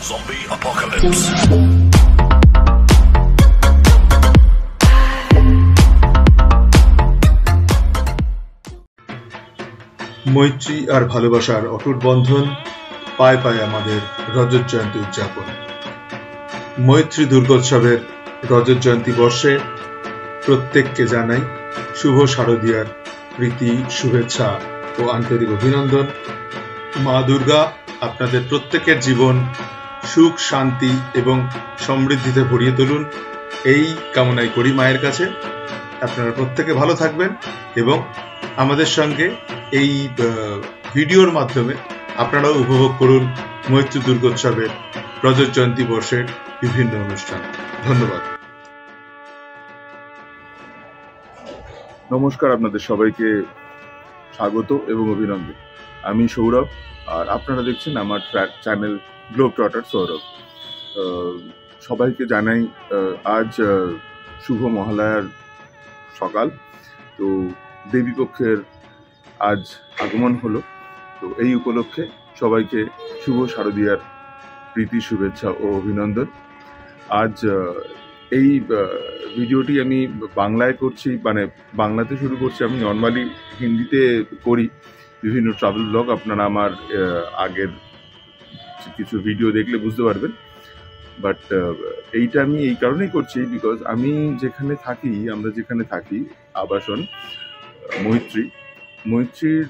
Zombie Apocalypse. মৈত্রী আর ভালোবাসার অটুট বন্ধন পায় পায় আমাদের রজত জয়ন্তী উদযাপন। মৈত্রী দুর্গোৎসবের রজত জয়ন্তী বর্ষে প্রত্যেককে জানাই শুভ শারদীয়ার প্রীতি, শুভেচ্ছা ও আন্তরিক অভিনন্দন। মা দুর্গা আপনাদের প্রত্যেকের জীবন সুখ, শান্তি এবং সমৃদ্ধিতে ভরিয়ে তুলুন, এই কামনাই করি মায়ের কাছে। আপনারা প্রত্যেকে ভালো থাকবেন এবং আমাদের সঙ্গে এই ভিডিওর মাধ্যমে আপনারাও উপভোগ করুন মৈত্রী দুর্গোৎসবের রজত জয়ন্তী বর্ষের বিভিন্ন অনুষ্ঠান। ধন্যবাদ। নমস্কার, আপনাদের সবাইকে স্বাগত এবং অভিনন্দন। আমি সৌরভ, আর আপনারা দেখছেন আমার চ্যানেল গ্লোব ট্রটার সৌরভ। সবাইকে জানাই আজ শুভ মহালয়ার সকাল। তো দেবীপক্ষের আজ আগমন হলো, তো এই উপলক্ষে সবাইকে শুভ শারদীয়ার প্রীতি, শুভেচ্ছা ও অভিনন্দন। আজ এই ভিডিওটি আমি বাংলায় করছি, মানে বাংলাতে শুরু করছি। আমি নর্মালি হিন্দিতে করি বিভিন্ন ট্রাভেল ব্লগ, আপনারা আমার আগের কিছু ভিডিও দেখলে বুঝতে পারবেন। বাট এইটা আমি এই কারণেই করছি বিকজ আমি যেখানে থাকি, আমরা যেখানে থাকি আবাসন মৈত্রীর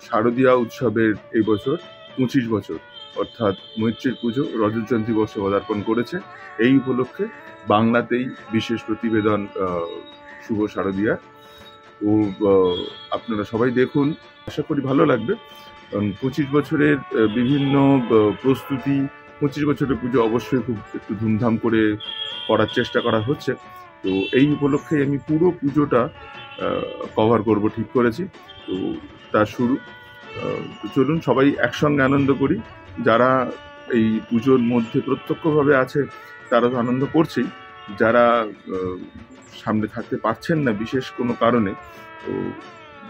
শারদীয়া উৎসবের এই বছর 25 বছর, অর্থাৎ মৈত্রীর পুজো রজত জয়ন্তী বর্ষে পদার্পণ করেছে। এই উপলক্ষে বাংলাতেই বিশেষ প্রতিবেদন শুভ শারদীয়া। ও আপনারা সবাই দেখুন, আশা করি ভালো লাগবে। কারণ 25 বছরের বিভিন্ন প্রস্তুতি, 25 বছরের পুজো অবশ্যই খুব একটু ধুমধাম করে করার চেষ্টা করা হচ্ছে। তো এই উপলক্ষে আমি পুরো পুজোটা কভার করব ঠিক করেছি। তো তার শুরু, তো চলুন সবাই একসঙ্গে আনন্দ করি। যারা এই পুজোর মধ্যে প্রত্যক্ষভাবে আছে তারা তো আনন্দ করছেই, যারা সামনে থাকতে পারছেন না বিশেষ কোনো কারণে, তো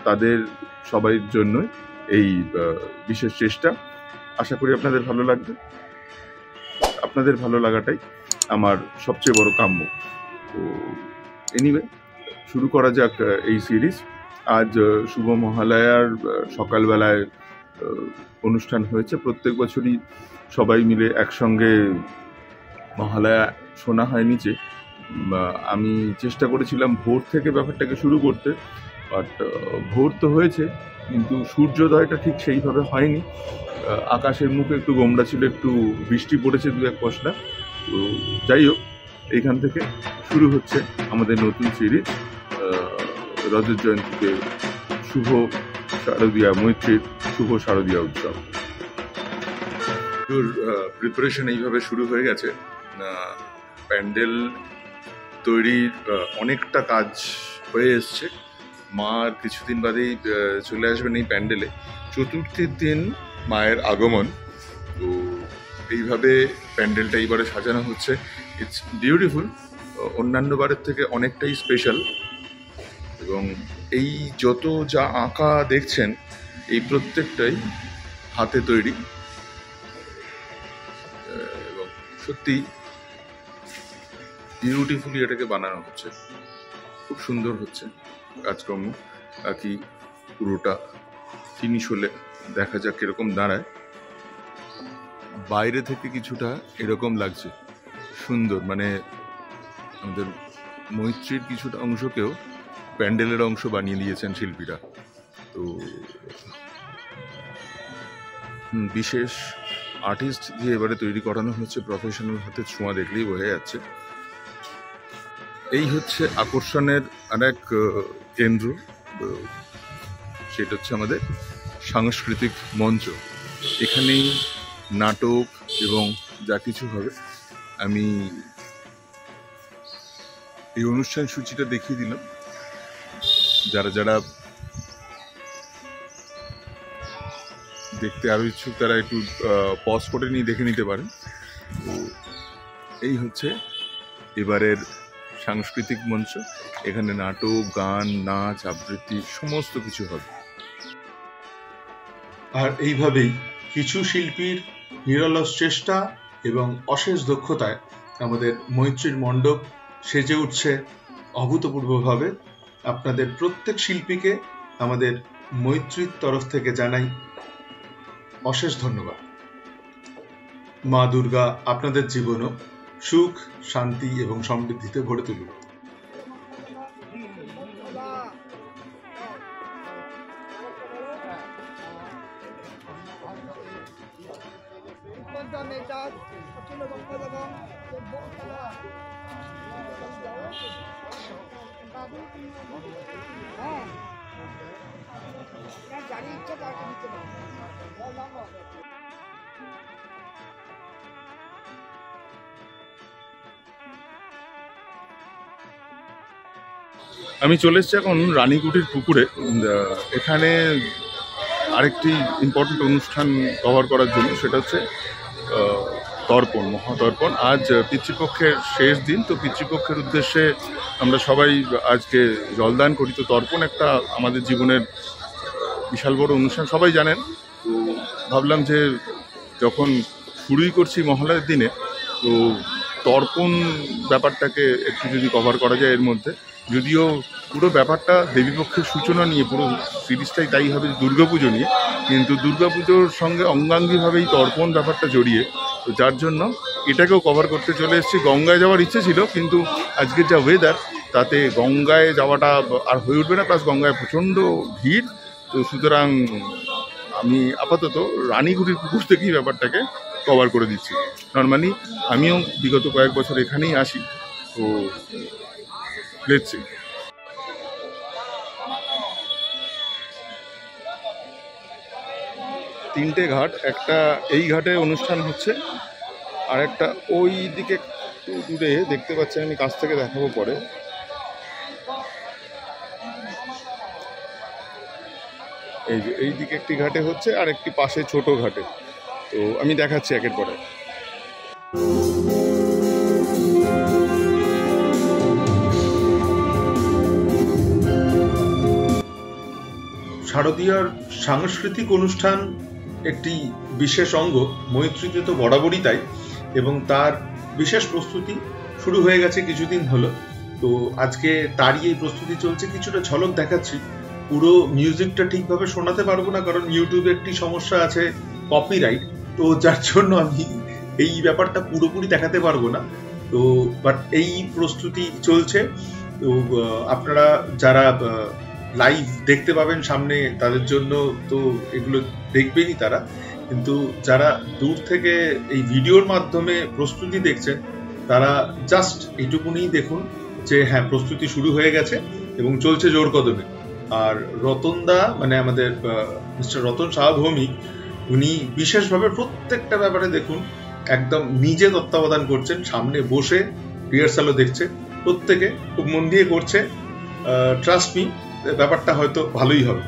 তাদের সবাইয়ের জন্যই এই বিশেষ চেষ্টা। আশা করি আপনাদের ভালো লাগবে। আপনাদের ভালো লাগাটাই আমার সবচেয়ে বড় কাম্য। তো এনিওয়ে, শুরু করা যাক এই সিরিজ। আজ শুভ মহালয়ার সকালবেলায় অনুষ্ঠান হয়েছে। প্রত্যেক বছরই সবাই মিলে একসঙ্গে মহালয়া শোনা হয় নিচে। আমি চেষ্টা করেছিলাম ভোর থেকে ব্যাপারটাকে শুরু করতে, বাট ভোর তো হয়েছে কিন্তু সূর্যোদয়টা ঠিক সেইভাবে হয়নি। আকাশের মুখে একটু গোমড়া ছিল, একটু বৃষ্টি পড়েছে দু এক পশলা। তো যাই হোক, এইখান থেকে শুরু হচ্ছে আমাদের নতুন সিরিজ রজত জয়ন্তীতে শুভ শারদীয়া, মৈত্রীর শুভ শারদীয়া উৎসব। প্রিপারেশন এইভাবে শুরু হয়ে গেছে। প্যান্ডেল তৈরির অনেকটা কাজ হয়ে এসছে। মার কিছুদিন বাদেই চলে আসবেন এই প্যান্ডেলে। চতুর্থীর দিন মায়ের আগমন। তো এইভাবে প্যান্ডেলটা এইবারে সাজানো হচ্ছে। ইটস বিউটিফুল, অন্যান্য বারের থেকে অনেকটাই স্পেশাল। এবং এই যত যা আঁকা দেখছেন, এই প্রত্যেকটাই হাতে তৈরি এবং সত্যি বিউটিফুলি এটাকে বানানো হচ্ছে। খুব সুন্দর হচ্ছে কাজকর্ম। বাকি পুরোটা ফিনিশ হলে দেখা যাক কিরকম দাঁড়ায়। বাইরে থেকে কিছুটা এরকম লাগছে, সুন্দর। মানে আমাদের মৈত্রীর কিছুটা অংশকেও প্যান্ডেলের অংশ বানিয়ে দিয়েছেন শিল্পীরা। তো বিশেষ আর্টিস্ট দিয়ে এবারে তৈরি করানো হচ্ছে। প্রফেশনাল হাতে ছোঁয়া দেখলেই বোঝা যাচ্ছে। এই হচ্ছে আকর্ষণের আরেক কেন্দ্র, সেটা হচ্ছে আমাদের সাংস্কৃতিক মঞ্চ। এখানেই নাটক এবং যা কিছু হবে। আমি এই অনুষ্ঠান সূচিটা দেখিয়ে দিলাম। যারা যারা দেখতে আরো ইচ্ছুক তারা একটু পজ করে নিয়ে দেখে নিতে পারেন। তো এই হচ্ছে এবারের সাংস্কৃতিক মঞ্চ। এখানে নাটক, গান, নাচ, আবৃত্তি সমস্ত কিছু হবে। আর এইভাবেই কিছু শিল্পীর নিরলস চেষ্টা এবং অশেষ দক্ষতায় আমাদের মৈত্রীর মণ্ডপ সেজে উঠছে অভূতপূর্বভাবে। আপনাদের প্রত্যেক শিল্পীকে আমাদের মৈত্রীর তরফ থেকে জানাই অশেষ ধন্যবাদ। মা দুর্গা আপনাদের জীবনও সুখ, শান্তি এবং সমৃদ্ধিতে ভরে তুলুন। আমি চলে এসেছি এখন রানীকুটির পুকুরে। এখানে আরেকটি ইম্পর্টেন্ট অনুষ্ঠান কভার করার জন্য, সেটা হচ্ছে তর্পণ, মহাতর্পণ। আজ পিতৃপক্ষের শেষ দিন, তো পিতৃপক্ষের উদ্দেশ্যে আমরা সবাই আজকে জলদান করি। তো তর্পণ একটা আমাদের জীবনের বিশাল বড় অনুষ্ঠান, সবাই জানেন। তো ভাবলাম যে যখন শুরুই করছি মহালয়ার দিনে, তো তর্পণ ব্যাপারটাকে একটু যদি কভার করা যায় এর মধ্যে। যদিও পুরো ব্যাপারটা দেবীপক্ষের সূচনা নিয়ে, পুরো সিরিজটাই তাই হবে দুর্গাপুজো নিয়ে, কিন্তু দুর্গাপুজোর সঙ্গে অঙ্গাঙ্গিভাবেই তর্পণ ব্যাপারটা জড়িয়ে, তো যার জন্য এটাকেও কভার করতে চলে এসেছি। গঙ্গায় যাওয়ার ইচ্ছে ছিল, কিন্তু আজকের যা ওয়েদার তাতে গঙ্গায় যাওয়াটা আর হয়ে উঠবে না, প্লাস গঙ্গায় প্রচণ্ড ভিড়। তো সুতরাং আমি আপাতত রানীকুটির পুকুর থেকেই ব্যাপারটাকে কভার করে দিচ্ছি। নর্মালি আমিও বিগত কয়েক বছর এখানেই আসি, তো দেখছি। তিনটে ঘাট, একটা এই ঘাটে অনুষ্ঠান হচ্ছে, আর একটা ওই দিকে একটু দূরে দেখতে পাচ্ছেন, আমি কাছ থেকে দেখাবো পরে। এই যে এই দিকে একটি ঘাটে হচ্ছে, আর একটি পাশে ছোট ঘাটে। তো আমি দেখাচ্ছি একের পরে। শারদীয়ার সাংস্কৃতিক অনুষ্ঠান একটি বিশেষ অঙ্গ, মৈত্রীতে তো বরাবরই তাই, এবং তার বিশেষ প্রস্তুতি শুরু হয়ে গেছে কিছুদিন হলো। তো আজকে তারই এই প্রস্তুতি চলছে, কিছুটা ঝলক দেখাচ্ছি। পুরো মিউজিকটা ঠিকভাবে শোনাতে পারবো না, কারণ ইউটিউবে একটি সমস্যা আছে, কপিরাইট। তো যার জন্য আমি এই ব্যাপারটা পুরোপুরি দেখাতে পারবো না। তো বাট এই প্রস্তুতি চলছে। তো আপনারা যারা লাইভ দেখতে পাবেন সামনে, তাদের জন্য তো এগুলো দেখবেনই তারা, কিন্তু যারা দূর থেকে এই ভিডিওর মাধ্যমে প্রস্তুতি দেখছেন, তারা জাস্ট এইটুকুনি দেখুন যে হ্যাঁ, প্রস্তুতি শুরু হয়ে গেছে এবং চলছে জোর কদমে। আর রতনদা, মানে আমাদের মিস্টার রতন সাহা ভৌমিক, উনি বিশেষভাবে প্রত্যেকটা ব্যাপারে দেখুন একদম নিজে তত্ত্বাবধান করছেন, সামনে বসে রিহার্সালও দেখছে, প্রত্যেকে খুব মন দিয়ে করছে। ট্রাস্ট মি, ব্যাপারটা হয়তো ভালোই হবে।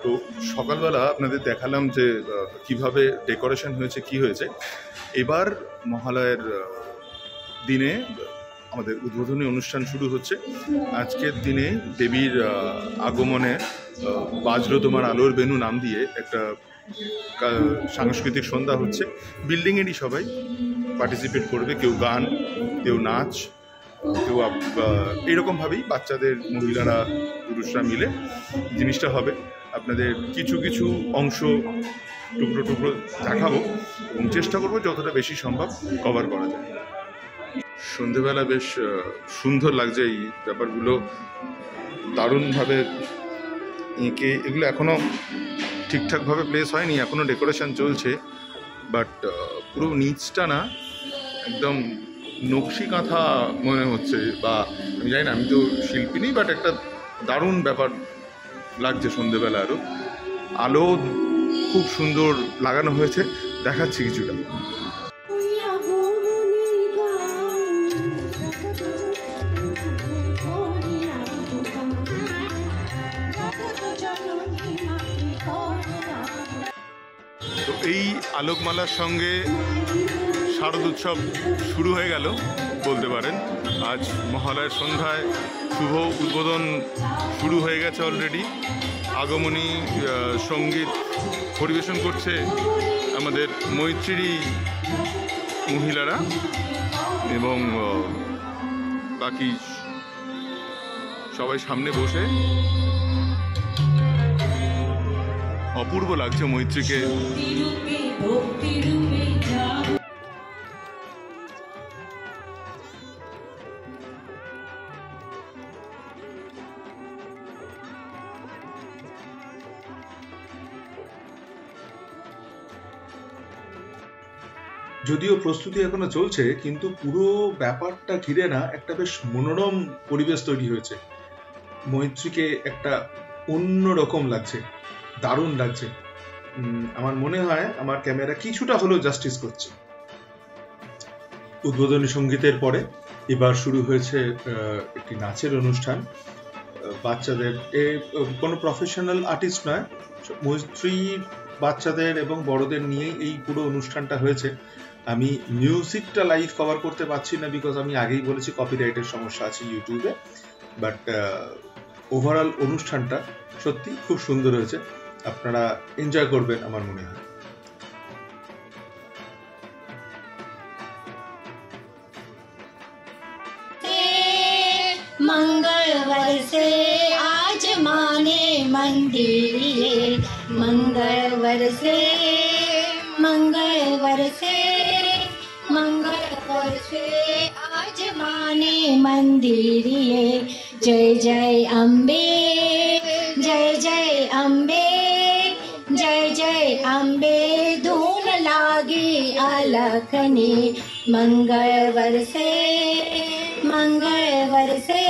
তো সকালবেলা আপনাদের দেখালাম যে কিভাবে ডেকোরেশন হয়েছে, কি হয়েছে। এবার মহালয়ের দিনে আমাদের উদ্বোধনী অনুষ্ঠান শুরু হচ্ছে। আজকের দিনে দেবীর আগমনে বাজলো তোমার আলোর বেনু নাম দিয়ে একটা সাংস্কৃতিক সন্ধ্যা হচ্ছে। বিল্ডিংয়েরই সবাই পার্টিসিপেট করবে, কেউ গান, কেউ নাচ, কেউ এইরকমভাবেই বাচ্চাদের, মহিলারা, পুরুষরা মিলে জিনিসটা হবে। আপনাদের কিছু কিছু অংশ টুকরো টুকরো দেখাবো এবং চেষ্টা করবো যতটা বেশি সম্ভব কভার করা যায়। সন্ধেবেলা বেশ সুন্দর লাগছে এই ব্যাপারগুলো, দারুণভাবে এঁকে। এগুলো এখনও ঠিকঠাকভাবে প্লেস হয়নি, এখনও ডেকোরেশন চলছে, বাট পুরো নিচটা না একদম নকশি কাঁথা মনে হচ্ছে, বা আমি জানি না, আমি তো শিল্পী নেই, বাট একটা দারুণ ব্যাপার লাগছে সন্ধেবেলা। আরও আলো খুব সুন্দর লাগানো হয়েছে, দেখাচ্ছি কিছুটা। তো এই আলোকমালার সঙ্গে শারদ উৎসব শুরু হয়ে গেল বলতে পারেন। আজ মহালয়ার সন্ধ্যায় শুভ উদ্বোধন শুরু হয়ে গেছে অলরেডি। আগমনী সঙ্গীত পরিবেশন করছে আমাদের মৈত্রী মহিলারা এবং বাকি সবাই সামনে বসে। অপূর্ব লাগছে মৈত্রীকে। যদিও প্রস্তুতি এখনো চলছে, কিন্তু পুরো ব্যাপারটা ঘিরে না একটা বেশ মনোরম পরিবেশ তৈরি হয়েছে। মৈত্রীকে একটা অন্যরকম লাগছে, দারুণ লাগছে। আমার মনে হয় আমার ক্যামেরা কিছুটা হলেও জাস্টিস করছে। উদ্বোধনী সঙ্গীতের পরে এবার শুরু হয়েছে একটি নাচের অনুষ্ঠান। বাচ্চাদের, কোনো প্রফেশনাল আর্টিস্ট নয়, মৈত্রী বাচ্চাদের এবং বড়দের নিয়েই এই পুরো অনুষ্ঠানটা হয়েছে। আমি মিউজিকটা লাইভ কভার করতে পারছি না, বিকজ আমি আগেই বলেছি কপিরাইটের সমস্যা আছে ইউটিউবে। বাট ওভারঅল অনুষ্ঠানটা সত্যি খুব সুন্দর হয়েছে, আপনারা এনজয় করবেন আমার মনে হয়। मंगलवर से आज माने मंदिरिये, मंगलवर से मंगलवर से मंगलवर से आज माने मंदिरिये। जय जय अम्बे, जय जय अम्बे, जय जय अम्बे, धूम लागी अलखने। मंगलवर से मंगलवर से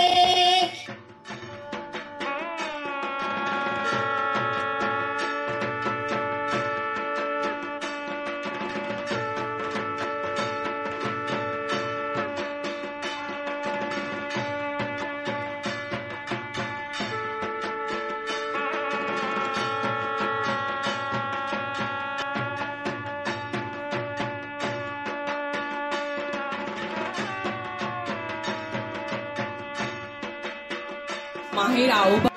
মাহের আহ্বান।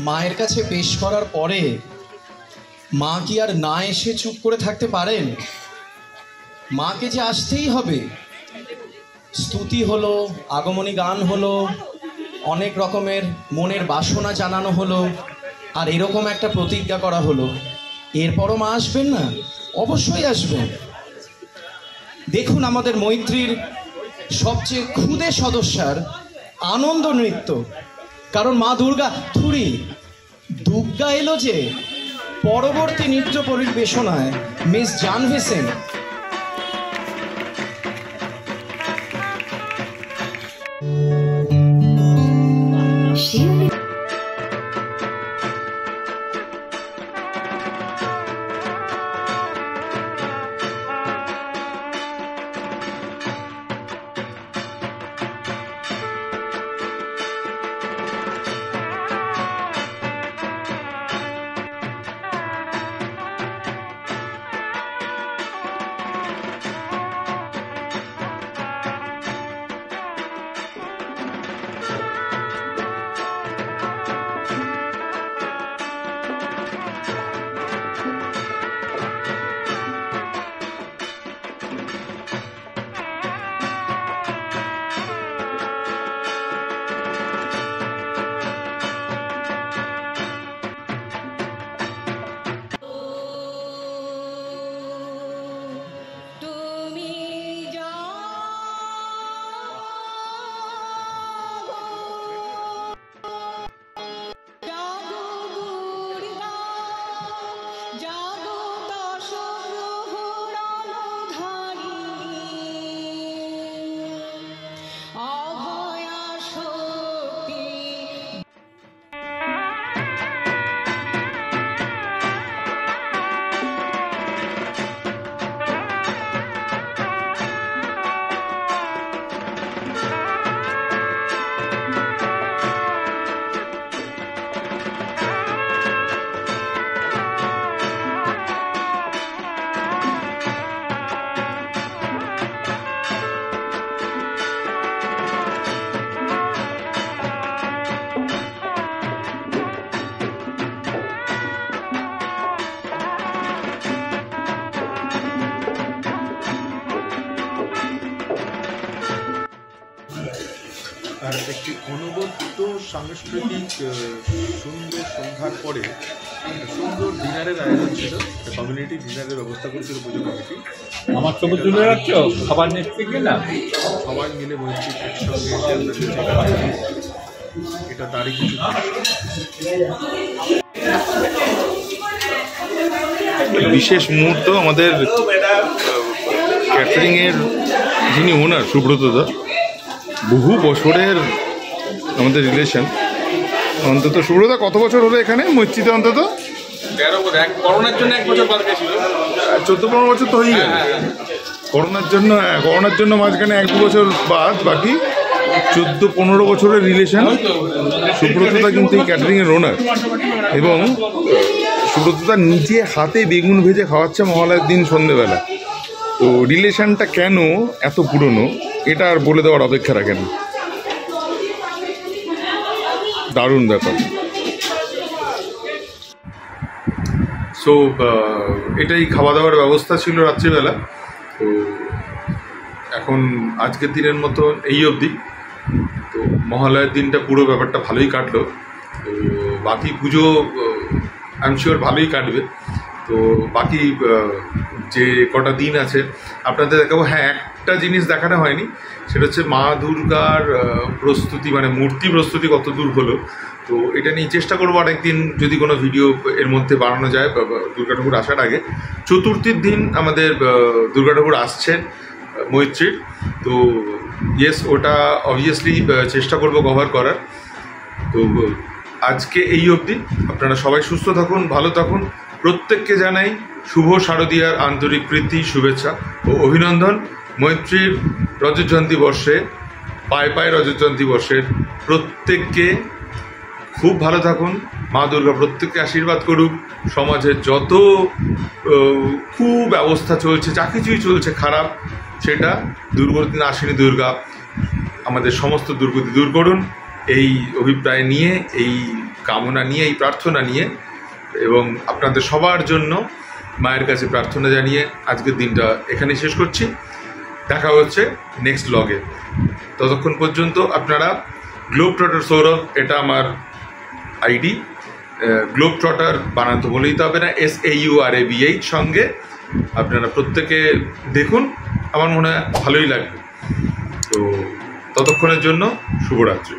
মায়ের কাছে পেশ করার পরে মা কি আর না এসে চুপ করে থাকতে পারেন? মাকে যে আসতেই হবে। স্তুতি হলো, আগমনী গান হলো, অনেক রকমের মনের বাসনা জানানো হলো, আর এরকম একটা প্রতিজ্ঞা করা হলো। এরপরও মা আসবেন না? অবশ্যই আসবেন। দেখুন আমাদের মৈত্রীর সবচেয়ে ক্ষুদে সদস্যার আনন্দ নৃত্য। কারণ মা দুর্গা থুরি দুর্গা এলো যে। পরবর্তী নৃত্য পরিবেশনায় মিস জাহ্নবী সিং। আর একটি অনবদ্য সাংস্কৃতিক সুন্দর সন্ধ্যার পরে সুন্দর ডিনারের আয়োজন ছিল, কমিউনিটি ডিনারের ব্যবস্থা করেছিল পুজো কমিটি। আমার ছবি তুলে রাখছ খাবার নিচ্ছে কিনা, সবাই মিলে বলছি একসঙ্গে এটা তারই কিছু বিশেষ মুহূর্ত। আমাদের ক্যাটারিংয়ের যিনি ওনার সুব্রতদা, বহু বছরের আমাদের রিলেশন। অন্তত সুব্রতদা কত বছর হলো এখানে মৈত্রীতে? অন্তত 13 বছর। করোনার জন্য 1 বছর বাদ গেছিল, 14-15 বছর তো হয়ে গেল। করোনার জন্য মাঝখানে 1-2 বছর বাদ, বাকি 14-15 বছরের রিলেশন। সুব্রতদা কিন্তু এই ক্যাটারিংয়ের ওনার, এবং সুব্রতদা নিজে হাতে বেগুন ভেজে খাওয়াচ্ছে মহালয়ার দিন সন্ধেবেলা। তো রিলেশনটা কেন এত পুরনো এটা আর বলে দেওয়ার অপেক্ষা রাখেন। দারুণ ব্যাপার। সো এটাই খাওয়া দাওয়ার ব্যবস্থা ছিল রাত্রিবেলা। তো এখন আজকের দিনের মতো এই অবধি। তো মহালয়ার দিনটা পুরো ব্যাপারটা ভালোই কাটলো। তো বাকি পুজো আই এম শিওর ভালোই কাটবে। তো বাকি যে কটা দিন আছে আপনাদের দেখাবো। হ্যাঁ, একটা জিনিস দেখানো হয়নি, সেটা হচ্ছে মা দুর্গার প্রস্তুতি, মানে মূর্তি প্রস্তুতি কত দূর হলো। তো এটা নিয়ে চেষ্টা করবো আরেকদিন যদি কোনো ভিডিও এর মধ্যে বানানো যায় দুর্গা ঠাকুর আসার আগে। চতুর্থীর দিন আমাদের দুর্গা ঠাকুর আসছেন মৈত্রীর। তো ইয়েস, ওটা অবভিয়াসলি চেষ্টা করবো কভার করার। তো আজকে এই অবধি। আপনারা সবাই সুস্থ থাকুন, ভালো থাকুন। প্রত্যেককে জানাই শুভ শারদীয়ার আন্তরিক প্রীতি, শুভেচ্ছা ও অভিনন্দন। মৈত্রীর রজত জয়ন্তী বর্ষে, পায়ে রজত জয়ন্তী বর্ষের প্রত্যেককে খুব ভালো থাকুন। মা দুর্গা প্রত্যেককে আশীর্বাদ করুক। সমাজের যত কুব্যবস্থা চলছে, যা কিছুই চলছে খারাপ, সেটা দুর্গতি নাশিনী দুর্গা আমাদের সমস্ত দুর্গতি দূর করুন। এই অভিপ্রায় নিয়ে, এই কামনা নিয়ে, এই প্রার্থনা নিয়ে, এবং আপনাদের সবার জন্য মায়ের কাছে প্রার্থনা জানিয়ে আজকের দিনটা এখানেই শেষ করছি। দেখা হচ্ছে নেক্সট ব্লগে। ততক্ষণ পর্যন্ত আপনারা গ্লোব ট্রটার সৌরভ, এটা আমার আইডি। গ্লোব ট্রটার বানাতে বলেই তো হবে না, SAURABH সঙ্গে আপনারা প্রত্যেকে দেখুন, আমার মনে হয় ভালোই লাগবে। তো ততক্ষণের জন্য শুভরাত্রি।